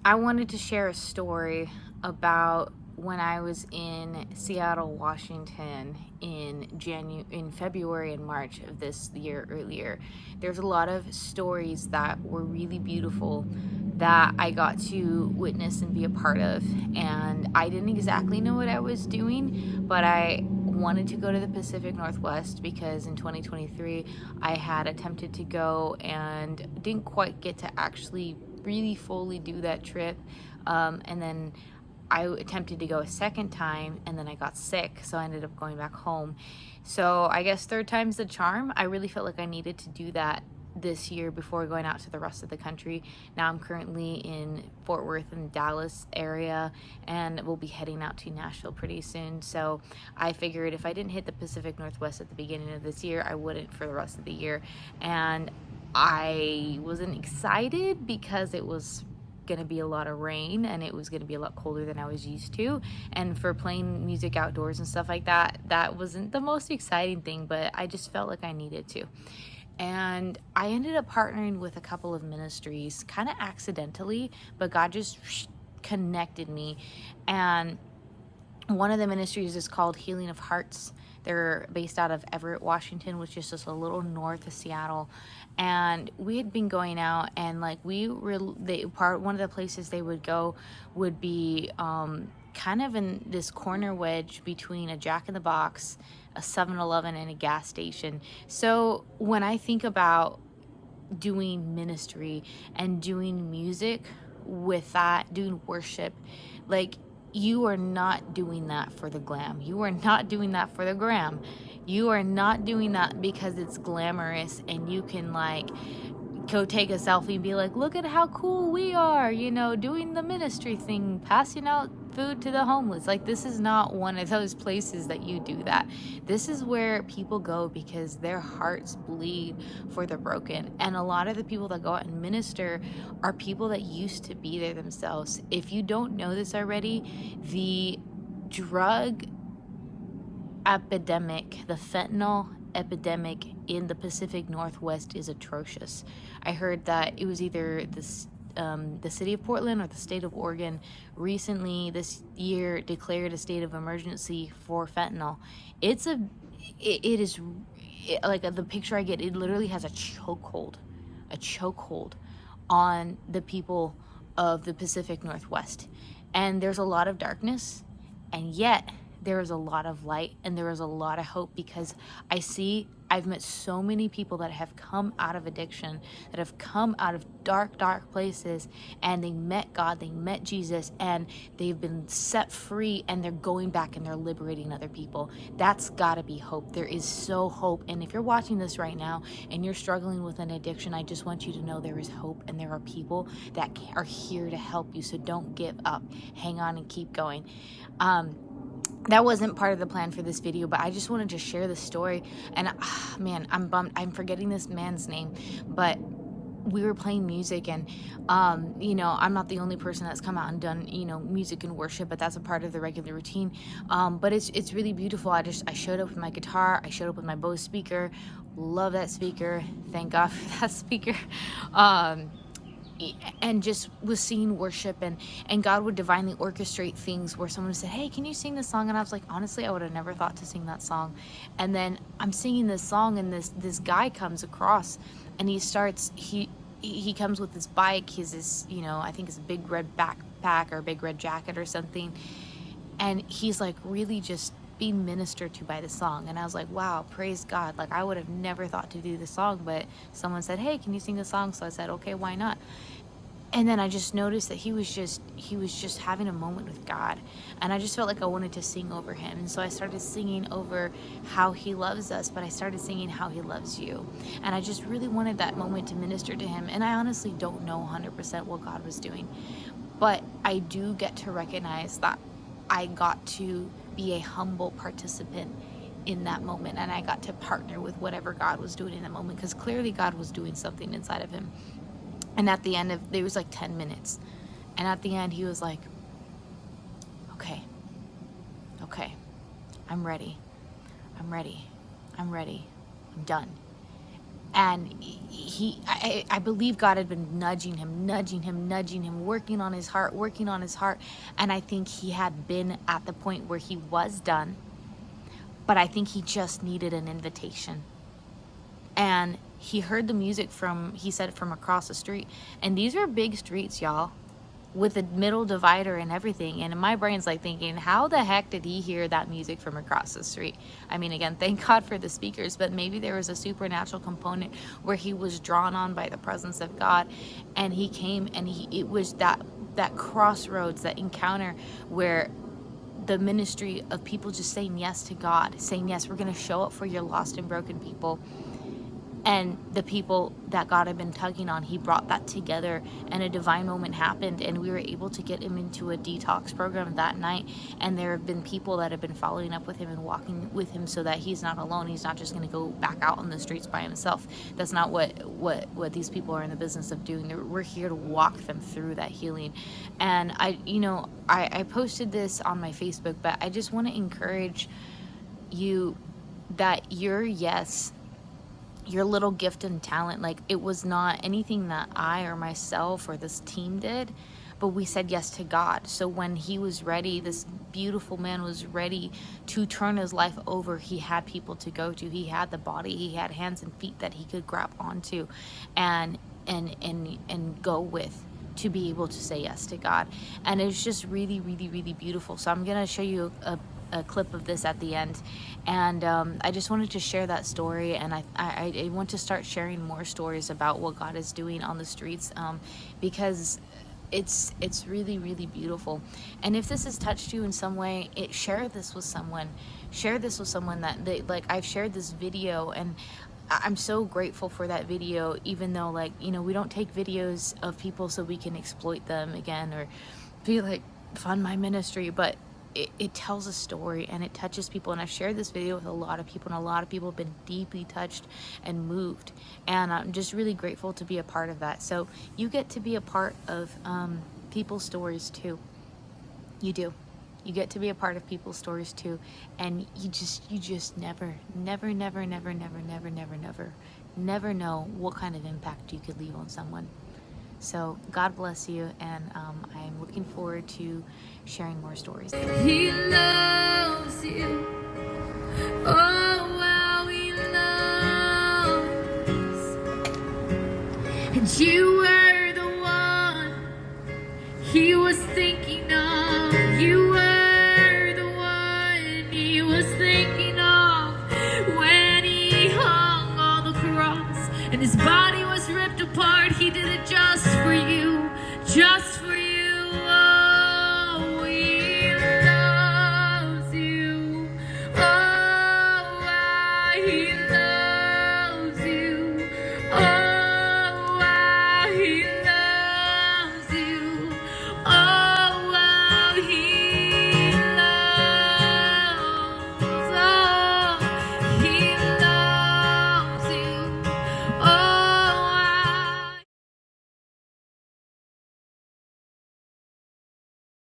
I wanted to share a story about when I was in Seattle, Washington in February and March of this year earlier. There's a lot of stories that were really beautiful that I got to witness and be a part of, and I didn't exactly know what I was doing, but I wanted to go to the Pacific Northwest because in 2023 I had attempted to go and didn't quite get to actually really fully do that trip. And then I attempted to go a second time and then I got sick, so I ended up going back home. So I guess third time's the charm. I really felt like I needed to do that this year before going out to the rest of the country. Now I'm currently in Fort Worth and Dallas area, and we'll be heading out to Nashville pretty soon. So I figured if I didn't hit the Pacific Northwest at the beginning of this year, I wouldn't for the rest of the year. And I wasn't excited because it was going to be a lot of rain and it was going to be a lot colder than I was used to. And for playing music outdoors and stuff like that, that wasn't the most exciting thing, but I just felt like I needed to. And I ended up partnering with a couple of ministries kind of accidentally, but God just connected me. And one of the ministries is called Healing of Hearts. They're based out of Everett, Washington, which is just a little north of Seattle. And we had been going out, and like one of the places they would go would be kind of in this corner wedge between a Jack in the Box, a 7-Eleven, and a gas station. So when I think about doing ministry and doing music with that, doing worship, like, you are not doing that for the glam. You are not doing that for the gram. You are not doing that because it's glamorous and you can like go take a selfie and be like, look at how cool we are, doing the ministry thing, passing out food to the homeless. Like, this is not one of those places that you do that. This is where people go because their hearts bleed for the broken. And a lot of the people that go out and minister are people that used to be there themselves. If you don't know this already, the drug epidemic, the fentanyl epidemic in the Pacific Northwest is atrocious. I heard that it was either the city of Portland or the state of Oregon recently this year declared a state of emergency for fentanyl. It is like the picture I get, it literally has a chokehold on the people of the Pacific Northwest. And there's a lot of darkness, and yet there is a lot of light and there is a lot of hope, because I've met so many people that have come out of addiction, that have come out of dark places, and they met God, they met Jesus, and they've been set free, and they're going back and they're liberating other people. That's gotta be hope. There is so hope. And if you're watching this right now and you're struggling with an addiction, I just want you to know there is hope, and there are people that are here to help you. So don't give up. Hang on and keep going. That wasn't part of the plan for this video, but I just wanted to share the story. And man, I'm bummed. I'm forgetting this man's name, but we were playing music, and I'm not the only person that's come out and done music and worship, but that's a part of the regular routine. But it's really beautiful. I showed up with my guitar, I showed up with my Bose speaker. Love that speaker, thank God for that speaker. And just was singing worship, and God would divinely orchestrate things where someone said, hey, can you sing this song? And I was like, honestly, I would have never thought to sing that song. And then I'm singing this song, and this guy comes across, and he comes with this bike. He's this, I think it's a big red backpack or a big red jacket or something, and he's like really just being ministered to by the song. And I was like, wow, praise God. Like, I would have never thought to do this song, but someone said, hey, can you sing the song? So I said, okay, why not? And then I just noticed that he was just having a moment with God, and I just felt like I wanted to sing over him. And so I started singing over how he loves us, but I started singing how he loves you. And I just really wanted that moment to minister to him. And I honestly don't know 100% what God was doing, but I do get to recognize that I got to be a humble participant in that moment, and I got to partner with whatever God was doing in that moment, because clearly God was doing something inside of him. And at the end there was like 10 minutes, and at the end he was like, okay, I'm ready, I'm done. And I believe God had been nudging him, working on his heart. And I think he had been at the point where he was done, but I think he just needed an invitation. And he heard the music from, he said, from across the street. And these are big streets, y'all, with a middle divider and everything. And my brain's like thinking, how the heck did he hear that music from across the street? I mean, again, thank God for the speakers, but maybe there was a supernatural component where he was drawn on by the presence of God, and he came, and it was that crossroads, that encounter where the ministry of people just saying yes to God, saying, yes, we're going to show up for your lost and broken people. And the people that God had been tugging on, he brought that together, and a divine moment happened, and we were able to get him into a detox program that night. And there have been people that have been following up with him and walking with him so that he's not alone. He's not just going to go back out on the streets by himself. That's not what these people are in the business of doing. We're here to walk them through that healing. And I posted this on my Facebook, but I just want to encourage you that your little gift and talent, like, it was not anything that I or myself or this team did, but we said yes to God. So when he was ready, this beautiful man was ready to turn his life over, he had people to go to. He had the body, he had hands and feet that he could grab onto and go with, to be able to say yes to God. And it's just really, really, really beautiful. So I'm gonna show you a clip of this at the end, and I just wanted to share that story, and I want to start sharing more stories about what God is doing on the streets, because it's really, really beautiful. And if this has touched you in some way, share this with someone that like, I've shared this video, and I'm so grateful for that video, even though, like, we don't take videos of people so we can exploit them again or be like, fund my ministry, but it tells a story and it touches people. And I've shared this video with a lot of people, and a lot of people have been deeply touched and moved, and I'm just really grateful to be a part of that. So you get to be a part of people's stories too. You do. You get to be a part of people's stories too, and you just never know what kind of impact you could leave on someone. So God bless you, and I'm looking forward to sharing more stories. He loves you. Oh, wow, he loves. And you were the one he was thinking of. You were the one he was thinking of when he hung on the cross and his body was ripped apart. He did it just for you, just for you. Oh, he loves you. Oh, he loves you.